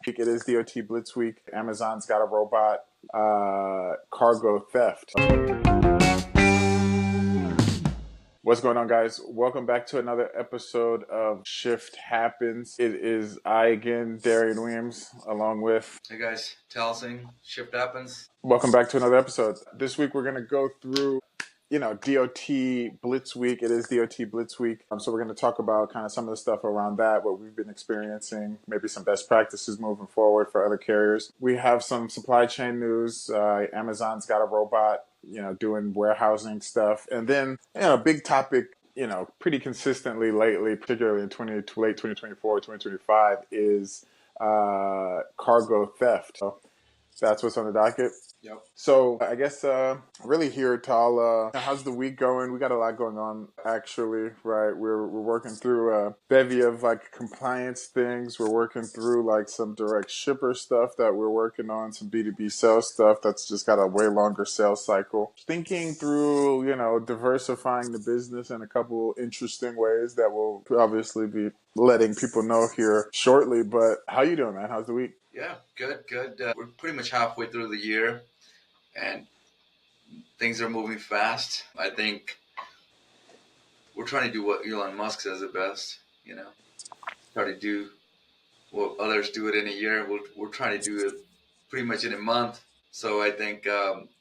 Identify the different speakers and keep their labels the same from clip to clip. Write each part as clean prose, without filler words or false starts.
Speaker 1: It is DOT Blitz week. Amazon's got a robot cargo theft. What's going on, guys? Welcome back to another episode of Shift Happens. It is I again, Darian Williams, along with...
Speaker 2: Hey guys, Talsing, Shift Happens.
Speaker 1: Welcome back to another episode. This week we're going to go through DOT Blitz Week. It is DOT Blitz Week. So we're going to talk about kind of some of the stuff around that, what we've been experiencing, maybe some best practices moving forward for other carriers. We have some supply chain news. Amazon's got a robot, doing warehousing stuff. And then, big topic, pretty consistently lately, particularly in late 2024, 2025, is cargo theft. So that's what's on the docket.
Speaker 2: Yep.
Speaker 1: So I guess really here, Tal, how's the week going? We got a lot going on, actually, right? We're working through a bevy of compliance things. We're working through some direct shipper stuff that we're working on, some B2B sales stuff that's just got a way longer sales cycle. Thinking through, diversifying the business in a couple interesting ways that we'll obviously be letting people know here shortly. But how you doing, man? How's the week?
Speaker 2: Yeah, good. We're pretty much halfway through the year, and things are moving fast. I think we're trying to do what Elon Musk says the best. Try to do what others do it in a year. We're trying to do it pretty much in a month. So I think,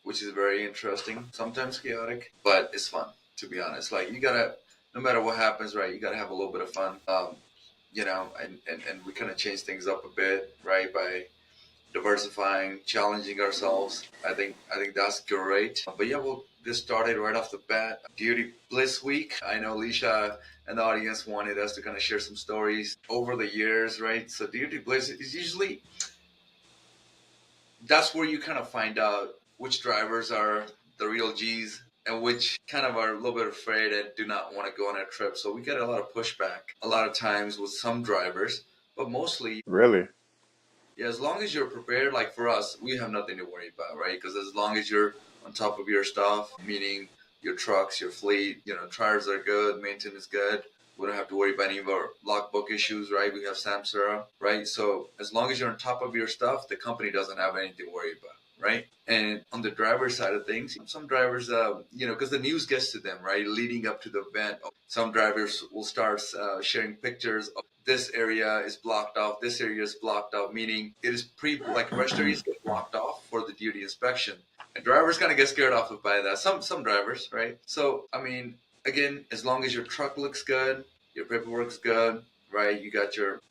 Speaker 2: which is very interesting. Sometimes chaotic, but it's fun. To be honest, you gotta, no matter what happens, right? You gotta have a little bit of fun. And we kind of change things up a bit, right? By diversifying, challenging ourselves. I think that's great. But yeah, we'll get started right off the bat. Duty Bliss Week. I know Alicia and the audience wanted us to kind of share some stories over the years, right? So Duty Bliss is usually, that's where you kind of find out which drivers are the real G's and which kind of are a little bit afraid and do not want to go on a trip. So we get a lot of pushback a lot of times with some drivers, but mostly...
Speaker 1: Really?
Speaker 2: Yeah, as long as you're prepared, like for us, we have nothing to worry about, right? Because as long as you're on top of your stuff, meaning your trucks, your fleet, tires are good, maintenance is good. We don't have to worry about any of our logbook issues, right? We have Samsara, right? So as long as you're on top of your stuff, the company doesn't have anything to worry about, right? And on the driver side of things, some drivers, because the news gets to them, right? Leading up to the event, some drivers will start sharing pictures of this area is blocked off, this area is blocked off, meaning it is rest areas get blocked off for the duty inspection. And drivers kind of get scared off by that. Some drivers, right? So, I mean, again, as long as your truck looks good, your paperwork's good, right?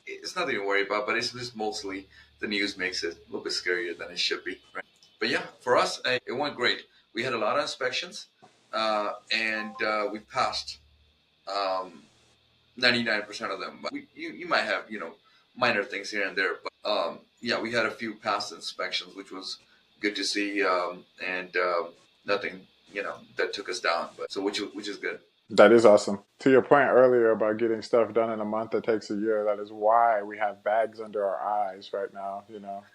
Speaker 2: It's nothing to worry about, but it's just mostly the news makes it a little bit scarier than it should be, right? But yeah, for us, it went great. We had a lot of inspections, and we passed 99% of them. But you might have, minor things here and there. But yeah, we had a few past inspections, which was good to see, and nothing, that took us down. But so which is good.
Speaker 1: That is awesome. To your point earlier about getting stuff done in a month that takes a year, that is why we have bags under our eyes right now.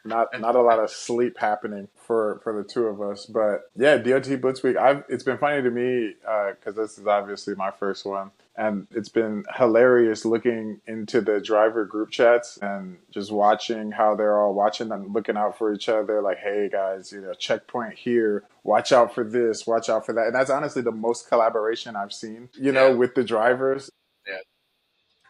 Speaker 1: Not a lot of sleep happening for the two of us. But yeah, DOT Blitz Week. It's been funny to me because this is obviously my first one, and it's been hilarious looking into the driver group chats and just watching how they're all watching and looking out for each other. Like, hey guys, checkpoint here. Watch out for this. Watch out for that. And that's honestly the most collaboration I've seen. With the drivers.
Speaker 2: Yeah.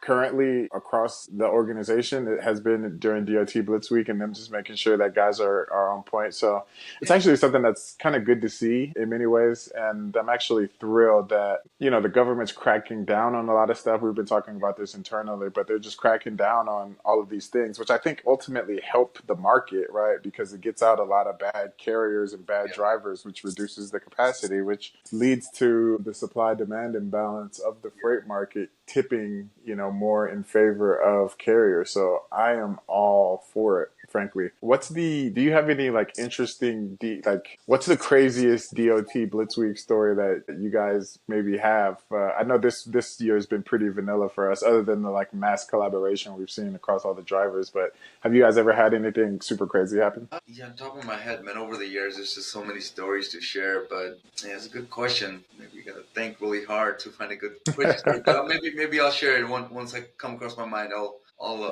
Speaker 1: Currently across the organization, it has been during DOT Blitz Week and them just making sure that guys are on point. So it's actually something that's kind of good to see in many ways. And I'm actually thrilled that, the government's cracking down on a lot of stuff. We've been talking about this internally, but they're just cracking down on all of these things, which I think ultimately help the market, right? Because it gets out a lot of bad carriers and bad drivers, which reduces the capacity, which leads to the supply-demand imbalance of the freight market tipping, more in favor of carriers. So I am all for it, frankly. Do you have any interesting, what's the craziest DOT Blitz Week story that you guys maybe have? I know this year has been pretty vanilla for us, other than the mass collaboration we've seen across all the drivers. But have you guys ever had anything super crazy happen?
Speaker 2: Yeah, on top of my head, man, over the years, there's just so many stories to share. But yeah, it's a good question. Maybe you gotta think really hard to find a good crazy story. But maybe I'll share it once I come across my mind.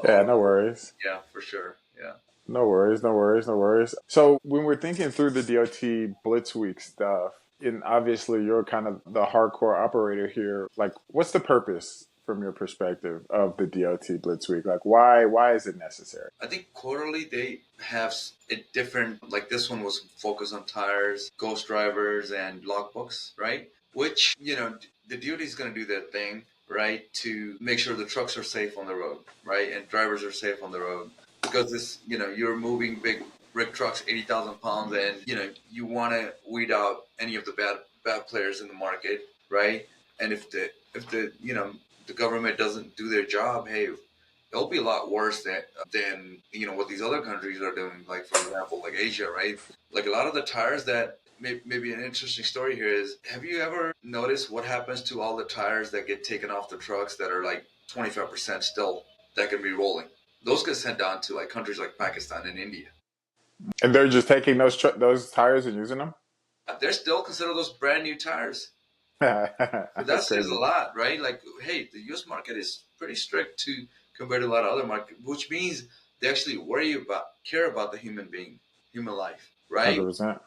Speaker 1: Yeah, no worries.
Speaker 2: Yeah, for sure. Yeah.
Speaker 1: No worries, no worries, no worries. So when we're thinking through the DOT Blitz Week stuff, and obviously you're kind of the hardcore operator here, like what's the purpose from your perspective of the DOT Blitz Week? Like why is it necessary?
Speaker 2: I think quarterly they have a different, like this one was focused on tires, ghost drivers, and logbooks, right? Which, the duty is going to do their thing, right? To make sure the trucks are safe on the road, right? And drivers are safe on the road. Because you're moving big brick trucks, 80,000 pounds, and, you want to weed out any of the bad players in the market, right? And if the government doesn't do their job, hey, it'll be a lot worse than what these other countries are doing. Like for example, like Asia, right? Like a lot of the tires that maybe an interesting story here is: have you ever noticed what happens to all the tires that get taken off the trucks that are like 25% still that can be rolling? Those get sent down to like countries like Pakistan and India.
Speaker 1: And they're just taking those tires and using them?
Speaker 2: They're still considered those brand new tires. So that
Speaker 1: That's
Speaker 2: says a
Speaker 1: crazy.
Speaker 2: lot, right? Like, hey, the U.S. market is pretty strict to compared to a lot of other markets, which means they actually care about the human life, right?
Speaker 1: 100%.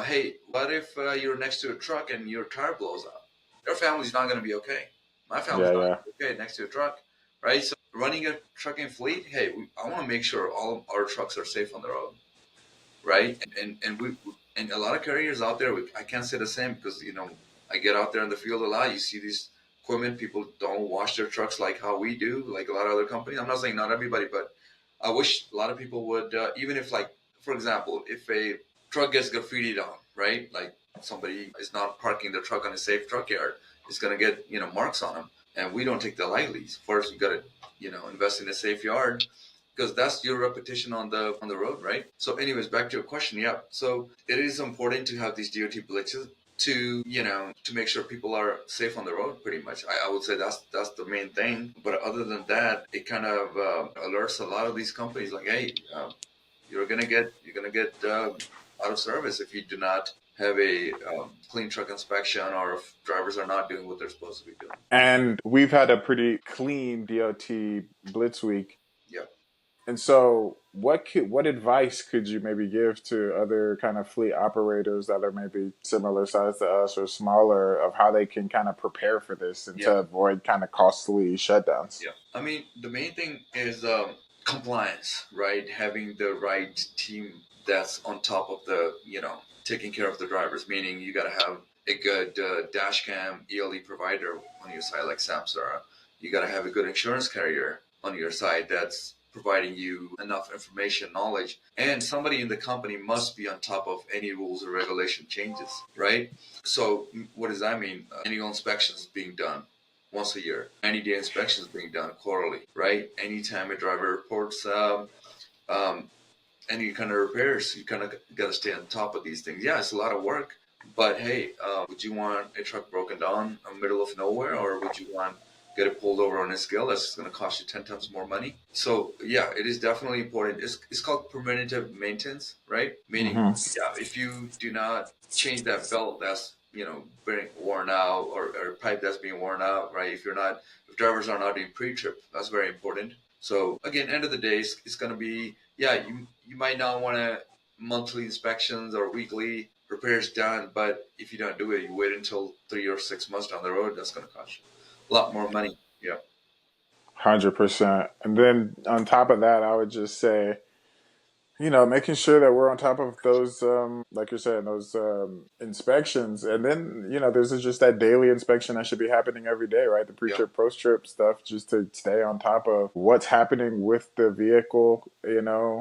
Speaker 2: Hey, what if you're next to a truck and your tire blows out? Your family's not going to be okay. My family's
Speaker 1: Yeah,
Speaker 2: not
Speaker 1: yeah.
Speaker 2: going to be okay next to a truck, right? So running a trucking fleet, hey, I want to make sure all of our trucks are safe on the road, right? And a lot of carriers out there, I can't say the same because I get out there in the field a lot. You see these equipment, people don't wash their trucks like how we do, like a lot of other companies. I'm not saying not everybody, but I wish a lot of people would, even if like, for example, if a truck gets graffitied on, right? Like somebody is not parking their truck on a safe truck yard, it's gonna get marks on them, and we don't take that lightly. First, you gotta invest in a safe yard because that's your repetition on the road, right? So, anyways, back to your question. Yeah, so it is important to have these DOT blitzes to make sure people are safe on the road. Pretty much, I would say that's the main thing. But other than that, it kind of alerts a lot of these companies like, hey, you're gonna get out of service if you do not have a clean truck inspection or if drivers are not doing what they're supposed to be doing.
Speaker 1: And we've had a pretty clean DOT Blitz Week.
Speaker 2: Yeah.
Speaker 1: And so, what advice could you maybe give to other kind of fleet operators that are maybe similar size to us or smaller of how they can kind of prepare for this and to
Speaker 2: Yeah.
Speaker 1: avoid kind of costly shutdowns?
Speaker 2: Yeah. I mean, the main thing is compliance, right? Having the right team that's on top of taking care of the drivers, meaning you got to have a good dash cam ELE provider on your side, like Samsara. You got to have a good insurance carrier on your side that's providing you enough information, knowledge, and somebody in the company must be on top of any rules or regulation changes, right? So, what does that mean? Annual inspections being done once a year. 90-day inspections being done quarterly, right? Anytime a driver reports um, any kind of repairs, you kind of got to stay on top of these things. Yeah, it's a lot of work, but hey, would you want a truck broken down in the middle of nowhere, or would you want get it pulled over on a scale that's going to cost you 10 times more money? So yeah, it is definitely important. It's called preventative maintenance, right? Meaning,
Speaker 1: Hmm.
Speaker 2: yeah, if you do not change that belt that's being worn out or pipe that's being worn out, right? If drivers are not doing pre-trip, that's very important. So again, end of the day, it's going to be, yeah, you might not want to monthly inspections or weekly repairs done, but if you don't do it, you wait until 3 or 6 months down the road, that's going to cost you a lot more money. Yeah.
Speaker 1: 100%. And then on top of that, I would just say, making sure that we're on top of those, like you're saying, those inspections. And then, there's just that daily inspection that should be happening every day, right? The
Speaker 2: Yeah.
Speaker 1: pre-trip, post-trip stuff, just to stay on top of what's happening with the vehicle,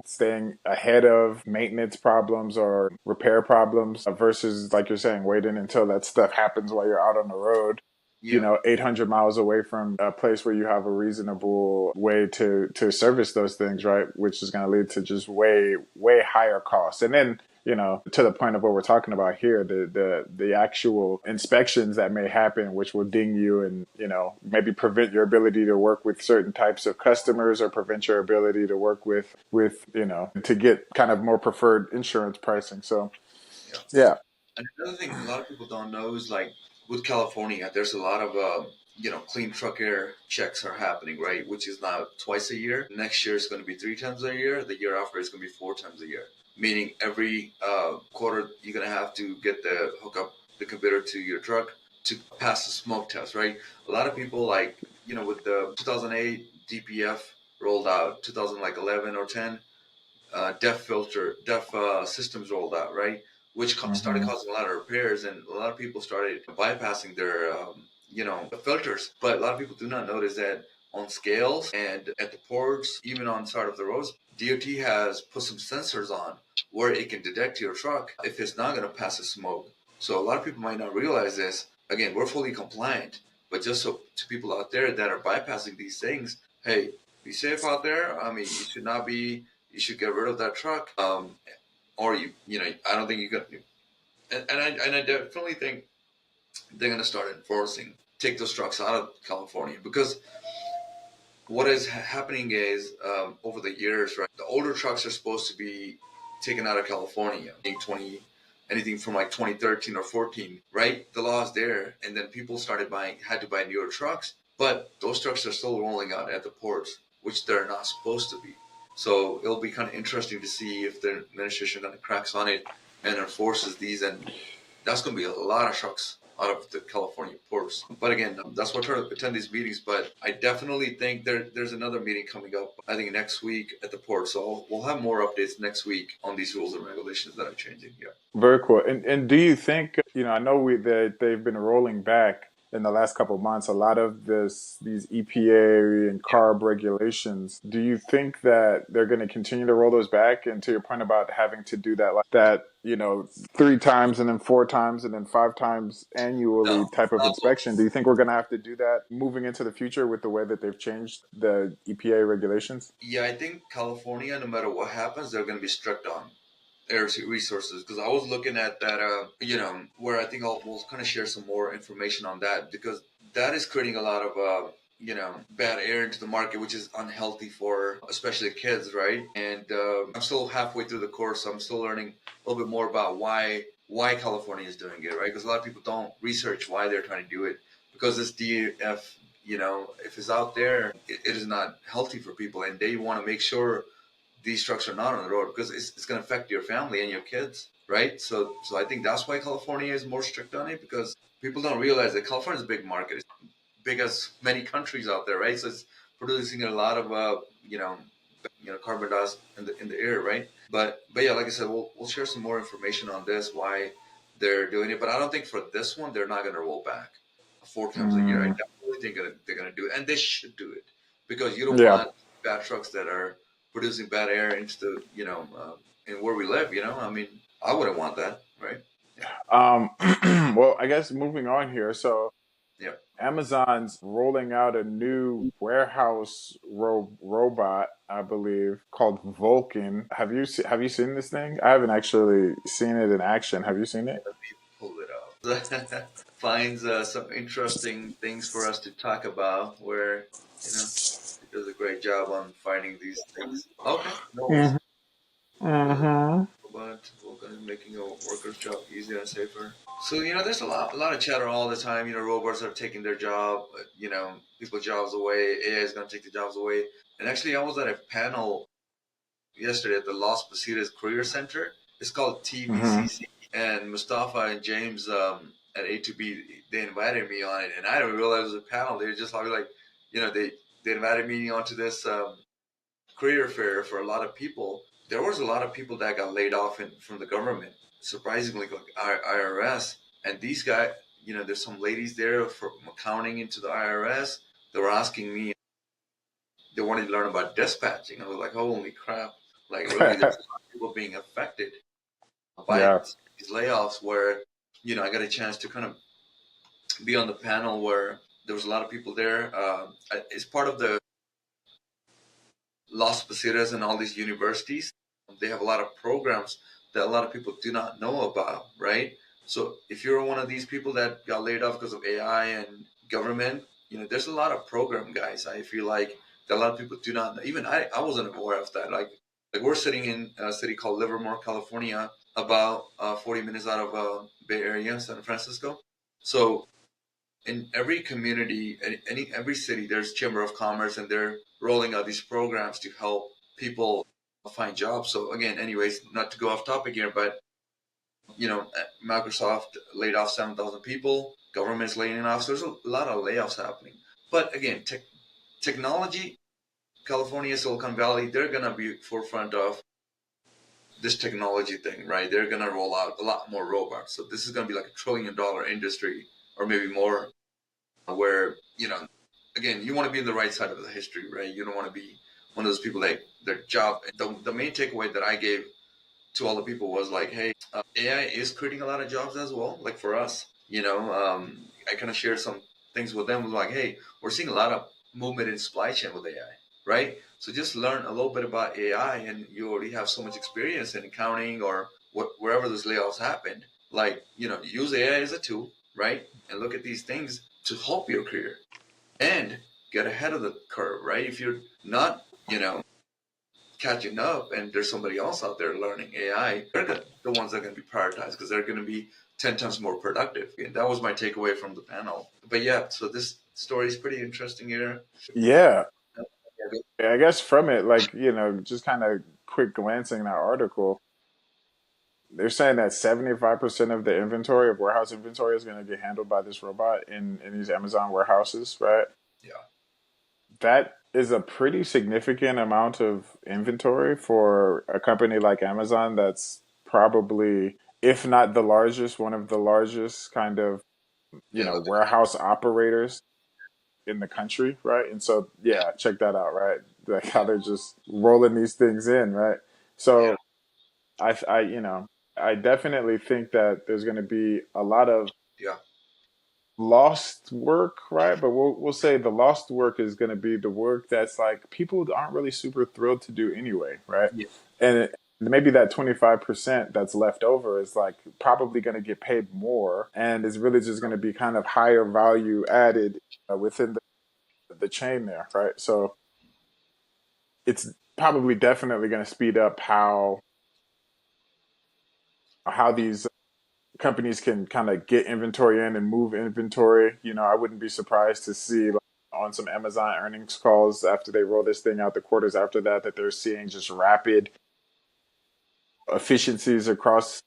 Speaker 1: staying ahead of maintenance problems or repair problems versus, like you're saying, waiting until that stuff happens while you're out on the road.
Speaker 2: Yeah.
Speaker 1: 800 miles away from a place where you have a reasonable way to service those things, right? Which is going to lead to just way, way higher costs. And then, to the point of what we're talking about here, the actual inspections that may happen, which will ding you and, maybe prevent your ability to work with certain types of customers or prevent your ability to work with, to get kind of more preferred insurance pricing. So,
Speaker 2: Yeah.
Speaker 1: yeah.
Speaker 2: And another thing a lot of people don't know is like with California, there's a lot of clean truck air checks are happening, right? Which is now twice a year. Next year is going to be three times a year. The year after is going to be four times a year. Meaning every quarter you're going to have to get the hook up the computer to your truck to pass the smoke test, right? A lot of people like with the 2008 DPF rolled out, 2011 or 10 DEF systems rolled out, right? Which started
Speaker 1: Hmm.
Speaker 2: causing a lot of repairs, and a lot of people started bypassing their, filters. But a lot of people do not notice that on scales and at the ports, even on side of the roads, DOT has put some sensors on where it can detect your truck if it's not going to pass the smoke. So a lot of people might not realize this. Again, we're fully compliant, but just so to people out there that are bypassing these things, hey, be safe out there. I mean, you should get rid of that truck. Or I don't think you could. And I definitely think they're going to start enforcing take those trucks out of California because what is happening is over the years, right? The older trucks are supposed to be taken out of California, 20, anything from like 2013 or 14, right? The law is there, and then people had to buy newer trucks, but those trucks are still rolling out at the ports, which they're not supposed to be. So it'll be kind of interesting to see if the administration kind of cracks on it and enforces these, and that's going to be a lot of trucks out of the California ports. But again, that's why I try to attend these meetings. But I definitely think there's another meeting coming up, I think next week at the port. So we'll have more updates next week on these rules and regulations that are changing. Yeah.
Speaker 1: Very cool. And do you think, I know that they've been rolling back in the last couple of months a lot of these EPA and CARB regulations. Do you think that they're going to continue to roll those back? And to your point about having to do that, like that, three times and then four times and then five times annually
Speaker 2: No,
Speaker 1: type of
Speaker 2: not
Speaker 1: inspection. Do you think we're going to have to do that moving into the future with the way that they've changed the EPA regulations?
Speaker 2: yeah, I think California, no matter what happens, they're going to be strict on air resources because I was looking at that, where I think we'll kind of share some more information on that because that is creating a lot of, bad air into the market, which is unhealthy for especially kids, right? And I'm still halfway through the course, so I'm still learning a little bit more about why California is doing it, right? Because a lot of people don't research why they're trying to do it because this DF, if it's out there, it is not healthy for people, and they want to make sure these trucks are not on the road because it's going to affect your family and your kids, right? So I think that's why California is more strict on it because people don't realize that California is a big market. It's big as many countries out there, right? So it's producing a lot of carbon dioxide in the air, right? But yeah, like I said, we'll share some more information on this why they're doing it. But I don't think for this one they're not going to roll back four times a year. I
Speaker 1: Mm,
Speaker 2: definitely think they're going to do it, and they should do it because you don't
Speaker 1: yeah.
Speaker 2: want bad trucks that are producing bad air into the in where we live. I mean, I wouldn't want that, right? Yeah,
Speaker 1: Um, well, I guess moving on here. So
Speaker 2: yeah.
Speaker 1: Amazon's rolling out a new warehouse robot, I believe, called Vulcan. Have you seen this thing? I haven't actually seen it in action. Have you seen it?
Speaker 2: Let me pull it up. Finds some interesting things for us to talk about. Where you know it does a great job on finding these things. Okay, no worries.
Speaker 1: Mm-hmm.
Speaker 2: Uh,
Speaker 1: Mm-hmm.
Speaker 2: but we're gonna making a worker's job easier and safer. So there's a lot of chatter all the time. Robots are taking their job. People's jobs away. AI is gonna take the jobs away. And actually, I was at a panel yesterday at the Las Positas Career Center. It's called
Speaker 1: Mm-hmm.
Speaker 2: TVCC, and Mustafa and James at A2B they invited me on it, and I didn't realize it was a panel. They were just like, they invited me onto this career fair for a lot of people. There was a lot of people that got laid off from the government, surprisingly, like IRS. And these guys, there's some ladies there from accounting into the IRS. They were asking me, they wanted to learn about dispatching. I was like, holy crap! Like really, there's a lot of people being affected by
Speaker 1: Yeah.
Speaker 2: these layoffs. Where I got a chance to kind of be on the panel where there was a lot of people there. It's part of the Las Positas and all these universities, they have a lot of programs that a lot of people do not know about, right? So if you're one of these people that got laid off because of AI and government, there's a lot of program guys. I feel like that a lot of people do not know. Even I wasn't aware of that. Like we're sitting in a city called Livermore, California, about 40 minutes out of Bay Area, San Francisco. So in every community, every city, there's chamber of commerce, and they're rolling out these programs to help people find jobs. So again, anyways, not to go off topic here, but Microsoft laid off 7,000 people. Government's laying off. So there's a lot of layoffs happening. But again, technology, California, Silicon Valley, they're gonna be forefront of this technology thing, right? They're gonna roll out a lot more robots. So this is gonna be like $1 trillion industry, or maybe more, where again, you want to be in the right side of the history, right? You don't want to be one of those people that their job. The main takeaway that I gave to all the people was like, hey, AI is creating a lot of jobs as well. Like for us, I kind of shared some things with them. Was like, hey, we're seeing a lot of movement in supply chain with AI, right? So just learn a little bit about AI, and you already have so much experience in accounting or wherever those layoffs happened. Like, use AI as a tool, right? And look at these things to help your career and get ahead of the curve, right? If you're not, catching up and there's somebody else out there learning AI, they're the ones that are going to be prioritized because they're going to be 10 times more productive. And that was my takeaway from the panel. But yeah, so this story is pretty interesting here.
Speaker 1: Yeah, I guess from it, like, just kind of quick glancing that article, they're saying that 75% of the inventory of warehouse inventory is going to get handled by this robot in these Amazon warehouses, right?
Speaker 2: Yeah.
Speaker 1: That is a pretty significant amount of inventory for a company like Amazon that's probably, if not the largest, one of the largest kind of,
Speaker 2: Yeah.
Speaker 1: warehouse operators in the country, right? And so,
Speaker 2: Yeah.
Speaker 1: yeah, check that out, right? Like how
Speaker 2: Yeah.
Speaker 1: they're just rolling these things in, right?
Speaker 2: Yeah.
Speaker 1: So I definitely think that there's going to be a lot of
Speaker 2: Yeah.
Speaker 1: lost work, right? But we'll say the lost work is going to be the work that's like people aren't really super thrilled to do anyway, right?
Speaker 2: Yeah.
Speaker 1: Maybe that 25% that's left over is like probably going to get paid more and is really just going to be kind of higher value added within the chain there, right? So it's probably definitely going to speed up how these companies can kind of get inventory in and move inventory. I wouldn't be surprised to see like, on some Amazon earnings calls after they roll this thing out, the quarters after that they're seeing just rapid efficiencies across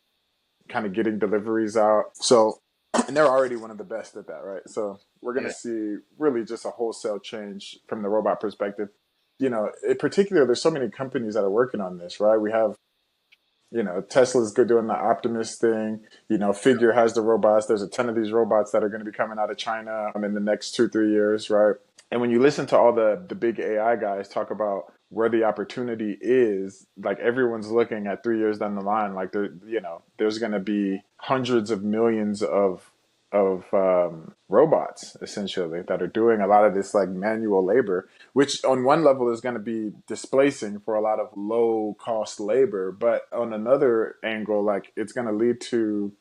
Speaker 1: kind of getting deliveries out. So, and they're already one of the best at that, right? So we're going to
Speaker 2: Yeah.
Speaker 1: see really just a wholesale change from the robot perspective. In particular, there's so many companies that are working on this, right? We have Tesla's good doing the Optimus thing. Figure has the robots. There's a ton of these robots that are going to be coming out of China in the next 2-3 years, right? And when you listen to all the big AI guys talk about where the opportunity is, like everyone's looking at 3 years down the line, like there's going to be hundreds of millions of robots essentially that are doing a lot of this like manual labor, which on one level is going to be displacing for a lot of low cost labor, but on another angle, like it's going to lead to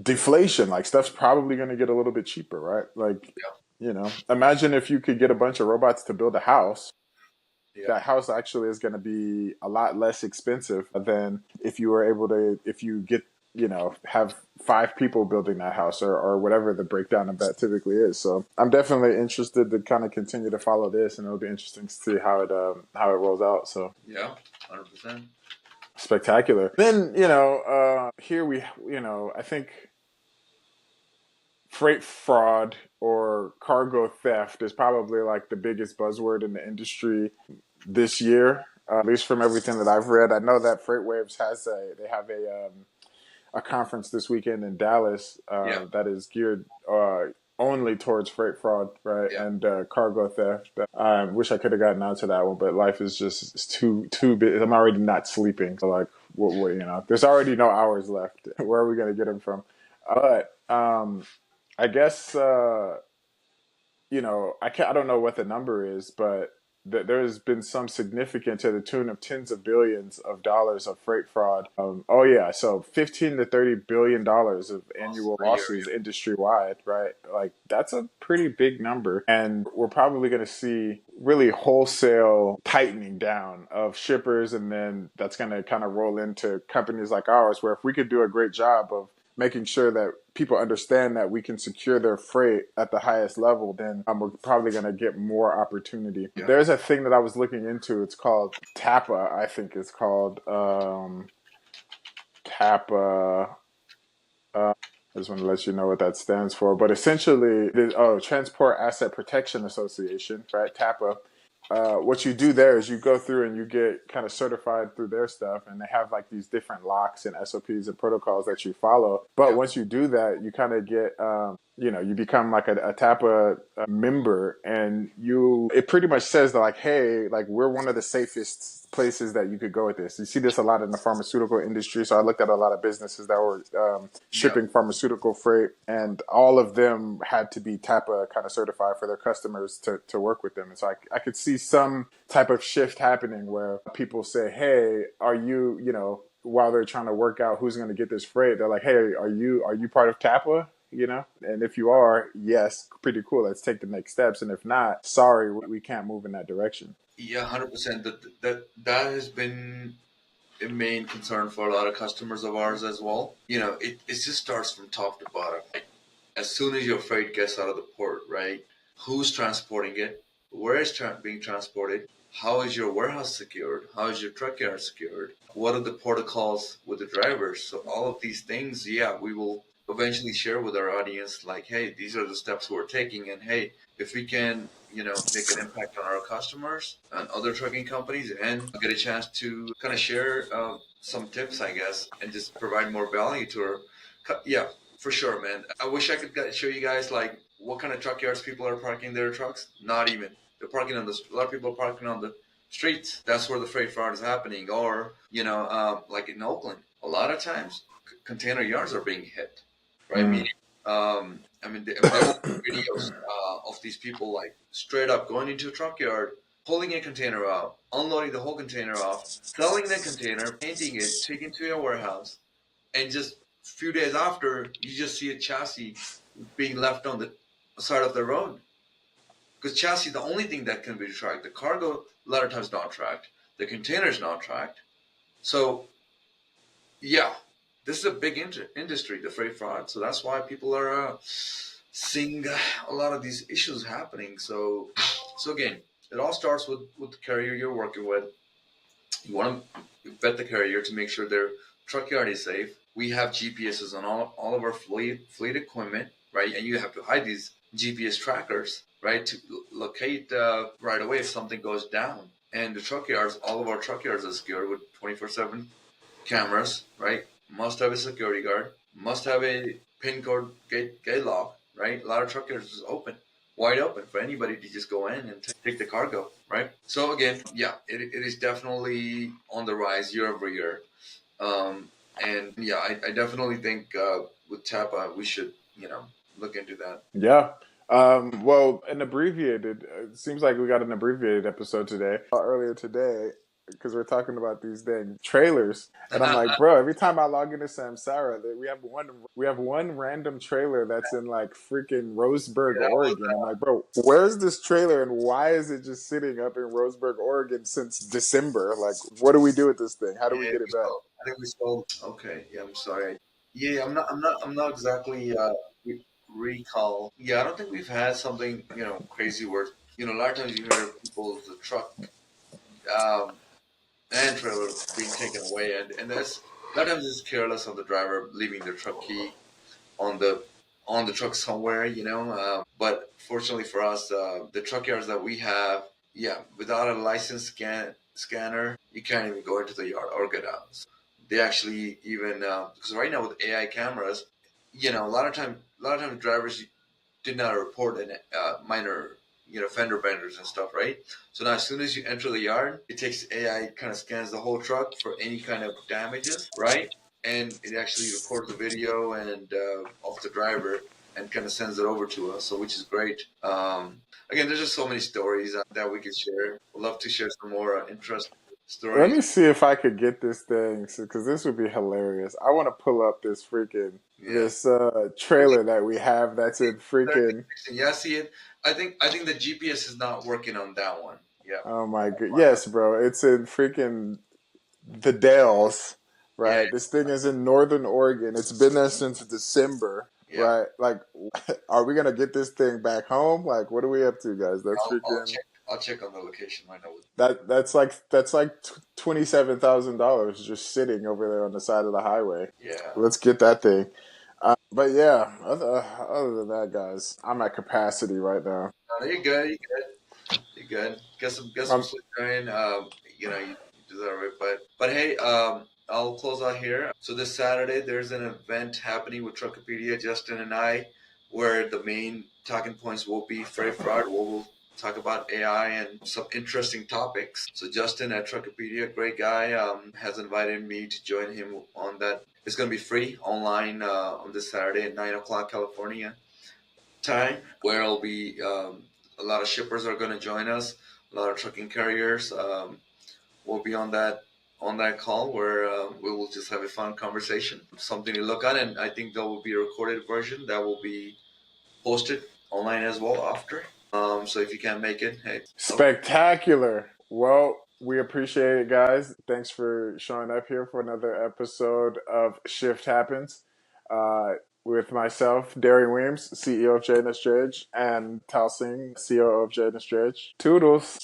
Speaker 1: deflation. Like stuff's probably going to get a little bit cheaper, right? Like imagine if you could get a bunch of robots to build a house.
Speaker 2: Yeah.
Speaker 1: That house actually is going to be a lot less expensive than if you were able to, if you get, have 5 people building that house or whatever the breakdown of that typically is. So I'm definitely interested to kind of continue to follow this, and it'll be interesting to see how it rolls out. So
Speaker 2: Yeah. 100%.
Speaker 1: spectacular. Then, here I think freight fraud or cargo theft is probably like the biggest buzzword in the industry this year, at least from everything that I've read. I know that FreightWaves they have a conference this weekend in Dallas
Speaker 2: Yeah.
Speaker 1: that is geared only towards freight fraud, right,
Speaker 2: Yeah.
Speaker 1: and cargo theft. I wish I could have gotten out to that one, but life is just it's too big. I'm already not sleeping, so like, there's already no hours left. Where are we gonna get them from? But I guess I don't know what the number is, but there's been some significant to the tune of tens of billions of dollars of freight fraud. Oh yeah, so 15 to 30 billion dollars of
Speaker 2: Awesome.
Speaker 1: annual
Speaker 2: Per year.
Speaker 1: losses industry wide, right? Like that's a pretty big number, and we're probably going to see really wholesale tightening down of shippers, and then that's going to kind of roll into companies like ours, where if we could do a great job of making sure that people understand that we can secure their freight at the highest level, then we're probably going to get more opportunity.
Speaker 2: Yeah.
Speaker 1: There's a thing that I was looking into. It's called TAPA, I think it's called. TAPA. I just want to let you know what that stands for. But essentially, it is, Transport Asset Protection Association, right? TAPA. What you do there is you go through and you get kind of certified through their stuff, and they have like these different locks and SOPs and protocols that you follow. But
Speaker 2: Yeah.
Speaker 1: once you do that, you kind of get, you become like a TAPA member, and it pretty much says that like, hey, like we're one of the safest places that you could go with this. You see this a lot in the pharmaceutical industry. So I looked at a lot of businesses that were
Speaker 2: Yeah.
Speaker 1: shipping pharmaceutical freight, and all of them had to be TAPA kind of certified for their customers to work with them. And so I could see some type of shift happening where people say, hey, are you, while they're trying to work out who's going to get this freight, they're like, hey, are you part of TAPA? And if you are, yes, pretty cool. Let's take the next steps. And if not, sorry, we can't move in that direction.
Speaker 2: Yeah, 100%. That has been a main concern for a lot of customers of ours as well. It just starts from top to bottom. As soon as your freight gets out of the port, right? Who's transporting it? Where is being transported? How is your warehouse secured? How is your truck yard secured? What are the protocols with the drivers? So all of these things, yeah, we will eventually share with our audience, like, hey, these are the steps we're taking, and hey, if we can, make an impact on our customers and other trucking companies, and get a chance to kind of share some tips, I guess, and just provide more value to our, yeah, for sure, man. I wish I could show you guys like what kind of truck yards people are parking their trucks. Not even. They're parking on the. A lot of people are parking on the streets. That's where the freight fraud is happening. Or like in Oakland, a lot of times container yards are being hit, right?
Speaker 1: Mm.
Speaker 2: Meaning, there's videos of these people like straight up going into a truck yard, pulling a container out, unloading the whole container off, selling the container, painting it, taking it to your warehouse, and just a few days after, you just see a chassis being left on the side of the road. Because chassis, the only thing that can be tracked, the cargo a lot of times not tracked, the container is not tracked. So yeah, this is a big industry, the freight fraud. So that's why people are seeing a lot of these issues happening. So again, it all starts with the carrier you're working with. You want to vet the carrier to make sure their truck yard is safe. We have GPSs on all of our fleet equipment, right? And you have to hide these GPS trackers, right, to locate right away if something goes down. And the truck yards, all of our truck yards are secured with 24/7 cameras, right? Must have a security guard. Must have a pin code gate lock, right? A lot of truck yards is open, wide open for anybody to just go in and take the cargo, right? So again, yeah, it is definitely on the rise year over year. And yeah, I definitely think with TAPA we should look into that.
Speaker 1: Yeah. Well, an abbreviated, it seems like we got an abbreviated episode today, earlier today, because we're talking about these dang trailers. And I'm like, bro, every time I log into Samsara, we have one random trailer that's in like freaking Roseburg,
Speaker 2: Yeah, that was
Speaker 1: Oregon. I'm like, bro, where's this trailer and why is it just sitting up in Roseburg, Oregon since December? Like, what do we do with this thing? How do we
Speaker 2: yeah.
Speaker 1: get it back?
Speaker 2: I think we sold. Okay, yeah. I'm sorry. Yeah, I'm not exactly recall. Yeah, I don't think we've had something crazy where a lot of times you hear people's the truck um, and trailer being taken away, and that's a lot of times it's careless of the driver leaving their truck key on the truck somewhere, But fortunately for us, the truck yards that we have, yeah, without a license scanner, you can't even go into the yard or get out. So they actually even because right now with AI cameras, a lot of times drivers did not report an minor, fender benders and stuff, right? So now as soon as you enter the yard, it takes AI, kind of scans the whole truck for any kind of damages, right? And it actually records the video and of the driver and kind of sends it over to us, so which is great. Again, there's just so many stories that we could share. I'd love to share some more interesting
Speaker 1: Let
Speaker 2: stories.
Speaker 1: me see if I could get this thing, because this would be hilarious. I want to pull up
Speaker 2: Yeah.
Speaker 1: this trailer that we have that's in freaking.
Speaker 2: Yeah, I see it. I think the GPS is not working on that one. Yeah.
Speaker 1: Oh my god, yes, bro, it's in freaking the Dells.
Speaker 2: Yeah,
Speaker 1: right? This thing is in Northern Oregon. It's been there since December,
Speaker 2: yeah.
Speaker 1: right? Like, are we gonna get this thing back home? Like, what are we up to, guys? That's
Speaker 2: I'll
Speaker 1: freaking
Speaker 2: check. I'll check on the location right now.
Speaker 1: that's like $27,000 just sitting over there on the side of the highway.
Speaker 2: Yeah.
Speaker 1: Let's get that thing. But yeah, other than that, guys, I'm at capacity right now.
Speaker 2: No, you're good. You're good. You're good. Get some
Speaker 1: Um,
Speaker 2: sleep, Ryan. You deserve it. But hey, I'll close out here. So this Saturday, there's an event happening with Truckopedia, Justin and I, where the main talking points will be freight fraud. We'll talk about AI and some interesting topics. So Justin at Truckopedia, great guy, has invited me to join him on that. It's going to be free online on this Saturday at 9 o'clock California time, where it'll be a lot of shippers are going to join us. A lot of trucking carriers will be on that call where we will just have a fun conversation, something to look at, and I think there will be a recorded version that will be posted online as well after. So if you can't make it, hey,
Speaker 1: Spectacular. Well, we appreciate it, guys. Thanks for showing up here for another episode of Shift Happens. With myself, Derry Weems, CEO of Jane Dredge, and Tal Singh, COO of Jane Dredge. Toodles.